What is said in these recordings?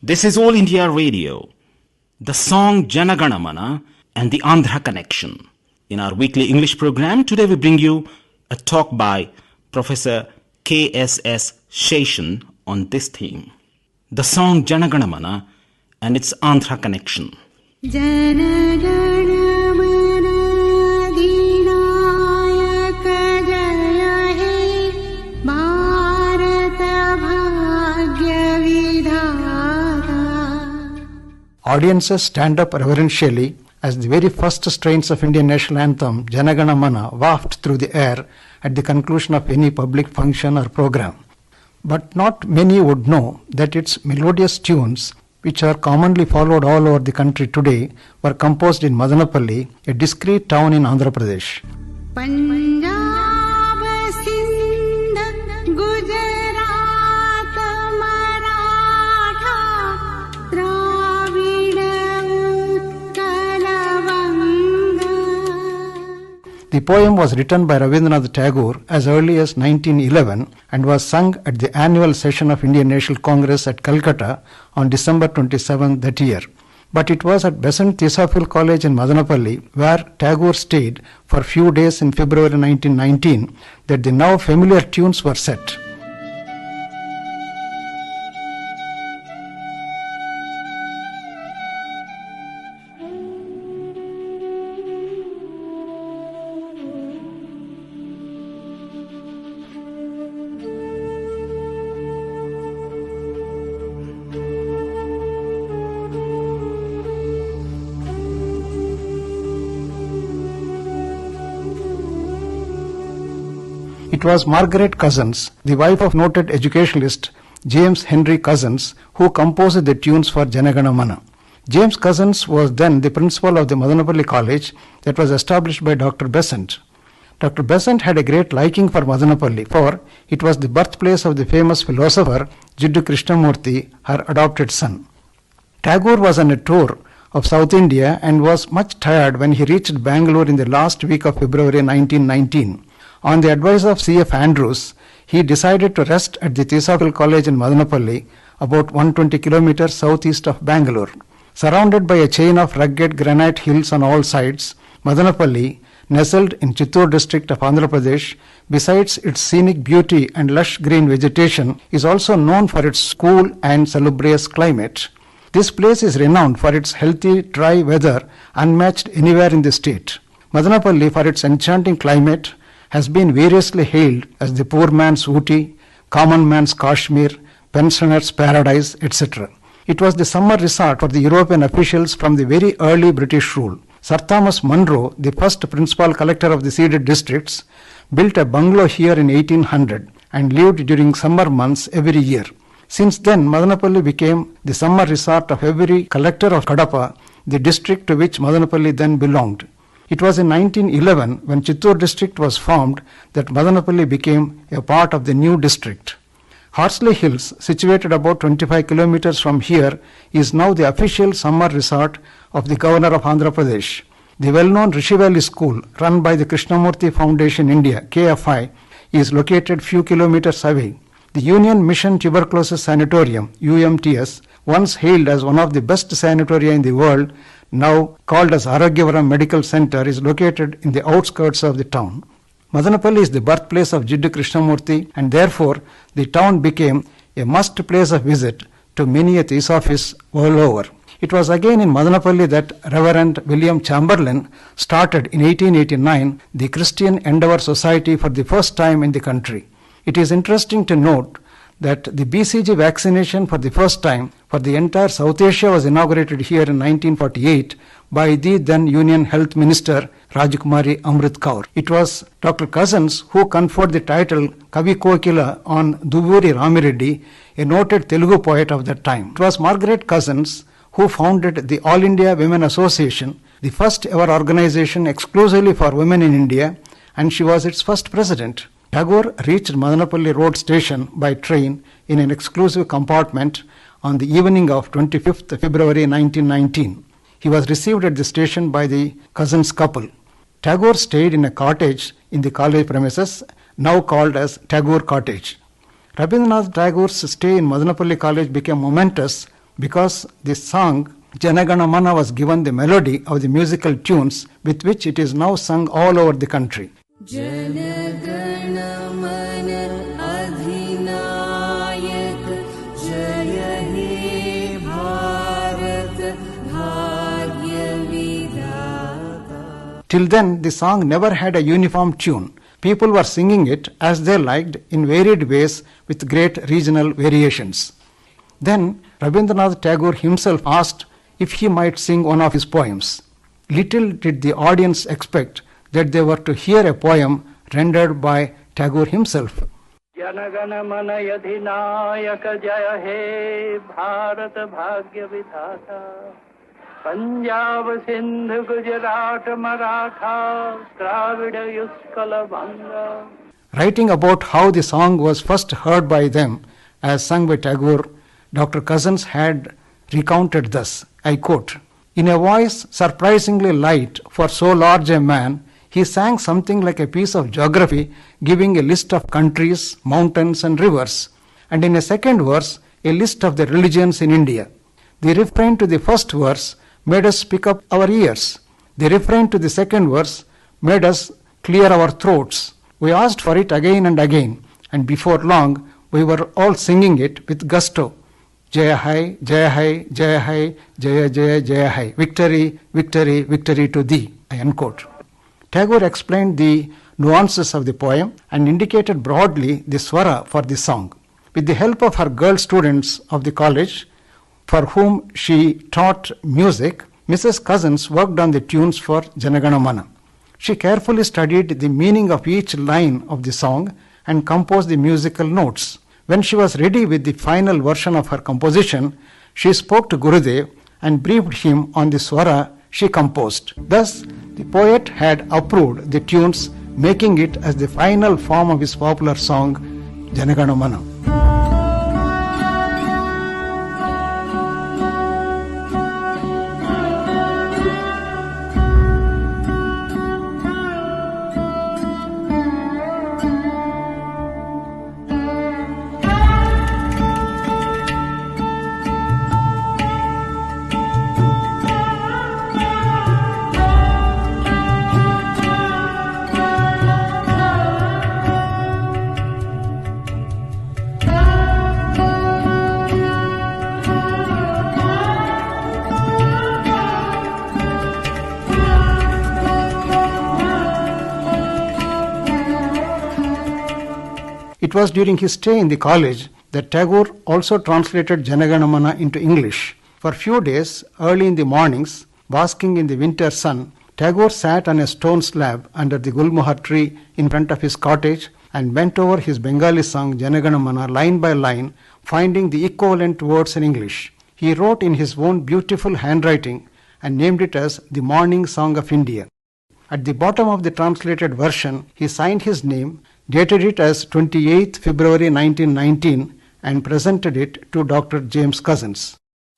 This is All India Radio, the song Jana Gana and the Andhra Connection. In our weekly English program, today we bring you a talk by Professor K.S.S. Sheshan on this theme. The song Jana Gana and its Andhra Connection. Jana Gana Mana Dinayaka Jaya He Bharata Bhagya Vidhata. Audiences stand up reverentially as the very first strains of Indian national anthem Jana Gana Mana waft through the air at the conclusion of any public function or program. But not many would know that its melodious tunes, which are commonly followed all over the country today, were composed in Madanapalli, a discrete town in Andhra Pradesh. Punjab, Sindh, Gujarat, Maratha, Dravida, Utkala, Vanga. The poem was written by Rabindranath Tagore as early as 1911 and was sung at the annual session of Indian National Congress at Calcutta on December 27 that year. But it was at Besant Theosophical College in Madanapalli, where Tagore stayed for a few days in February 1919, that the now familiar tunes were set. It was Margaret Cousins, the wife of noted educationalist James Henry Cousins, who composed the tunes for Jana Gana Mana. James Cousins was then the principal of the Madanapalli College that was established by Dr. Besant. Dr. Besant had a great liking for Madanapalli, for it was the birthplace of the famous philosopher Jiddu Krishnamurti, her adopted son. Tagore was on a tour of South India and was much tired when he reached Bangalore in the last week of February 1919. On the advice of C.F. Andrews, he decided to rest at the Theosophical College in Madanapalli, about 120 kilometers southeast of Bangalore. Surrounded by a chain of rugged granite hills on all sides, Madanapalli, nestled in Chittoor district of Andhra Pradesh, besides its scenic beauty and lush green vegetation, is also known for its cool and salubrious climate. This place is renowned for its healthy, dry weather, unmatched anywhere in the state. Madanapalli, for its enchanting climate, has been variously hailed as the poor man's Ooty, common man's Kashmir, pensioner's paradise, etc. It was the summer resort for the European officials from the very early British rule. Sir Thomas Munro, the first principal collector of the ceded districts, built a bungalow here in 1800 and lived during summer months every year. Since then, Madanapalli became the summer resort of every collector of Kadapa, the district to which Madanapalli then belonged. It was in 1911, when Chittoor district was formed, that Madanapalli became a part of the new district. Horsley Hills, situated about 25 kilometers from here, is now the official summer resort of the Governor of Andhra Pradesh. The well-known Rishi Valley School, run by the Krishnamurti Foundation India, KFI, is located few kilometers away. The Union Mission Tuberculosis Sanatorium, UMTS, once hailed as one of the best sanatoria in the world, now called as Arogyavaram Medical Center, is located in the outskirts of the town. Madanapalli is the birthplace of Jiddu Krishnamurti, and therefore the town became a must place of visit to many a theosophist all over. It was again in Madanapalli that Reverend William Chamberlain started in 1889 the Christian Endeavour Society for the first time in the country. It is interesting to note that the BCG vaccination for the first time for the entire South Asia was inaugurated here in 1948 by the then Union Health Minister Rajkumari Amrit Kaur. It was Dr. Cousins who conferred the title Kavi Kokila on Duburi Ramireddy, a noted Telugu poet of that time. It was Margaret Cousins who founded the All India Women Association, the first ever organization exclusively for women in India, and she was its first president. Tagore reached Madanapalli Road Station by train in an exclusive compartment on the evening of 25th February 1919. He was received at the station by the Cousins couple. Tagore stayed in a cottage in the college premises, now called as Tagore Cottage. Rabindranath Tagore's stay in Madanapalli College became momentous because this song Jana Gana Mana was given the melody of the musical tunes with which it is now sung all over the country. Till then, the song never had a uniform tune. People were singing it as they liked in varied ways with great regional variations. Then Rabindranath Tagore himself asked if he might sing one of his poems. Little did the audience expect that they were to hear a poem rendered by Tagore himself. जनगण मन अधिनायक जय हे भारत भाग्य विधाता पंजाब सिंध गुजरात मराठा द्राविड़ युत्कल बंगा. Writing about how the song was first heard by them as sung by Tagore, Dr. Cousins had recounted thus, I quote, "In a voice surprisingly light for so large a man, he sang something like a piece of geography giving a list of countries, mountains and rivers, and in a second verse a list of the religions in India. The refrain to the first verse made us pick up our ears. The refrain to the second verse made us clear our throats. We asked for it again and again, and before long we were all singing it with gusto. Jaya Hai, Jaya Hai, Jaya Hai, Jaya Jaya Jaya Hai. Victory, victory, victory to thee." I unquote. Tagore explained the nuances of the poem and indicated broadly the swara for the song. With the help of her girl students of the college, for whom she taught music, Mrs. Cousins worked on the tunes for Jana Gana Mana. She carefully studied the meaning of each line of the song and composed the musical notes. When she was ready with the final version of her composition, she spoke to Gurudev and briefed him on the swara she composed. Thus, the poet had approved the tunes, making it as the final form of his popular song, Jana Gana Mana. It was during his stay in the college that Tagore also translated Jana Gana Mana into English. For few days, early in the mornings, basking in the winter sun, Tagore sat on a stone slab under the gulmohar tree in front of his cottage and went over his Bengali song Jana Gana Mana line by line, finding the equivalent words in English. He wrote in his own beautiful handwriting and named it as the Morning Song of India. At the bottom of the translated version, he signed his name, dated it as 28th February 1919 and presented it to Dr. James Cousins.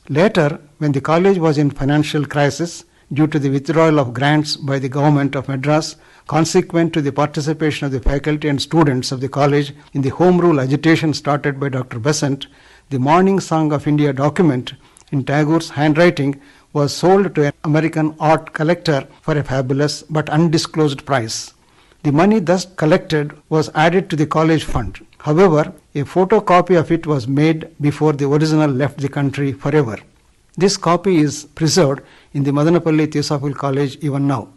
Later, when the college was in financial crisis due to the withdrawal of grants by the government of Madras, consequent to the participation of the faculty and students of the college in the Home Rule agitation started by Dr. Besant, the Morning Song of India document in Tagore's handwriting was sold to an American art collector for a fabulous but undisclosed price. The money thus collected was added to the college fund. However, a photocopy of it was made before the original left the country forever. This copy is preserved in the Madanapalli Theosophical College even now.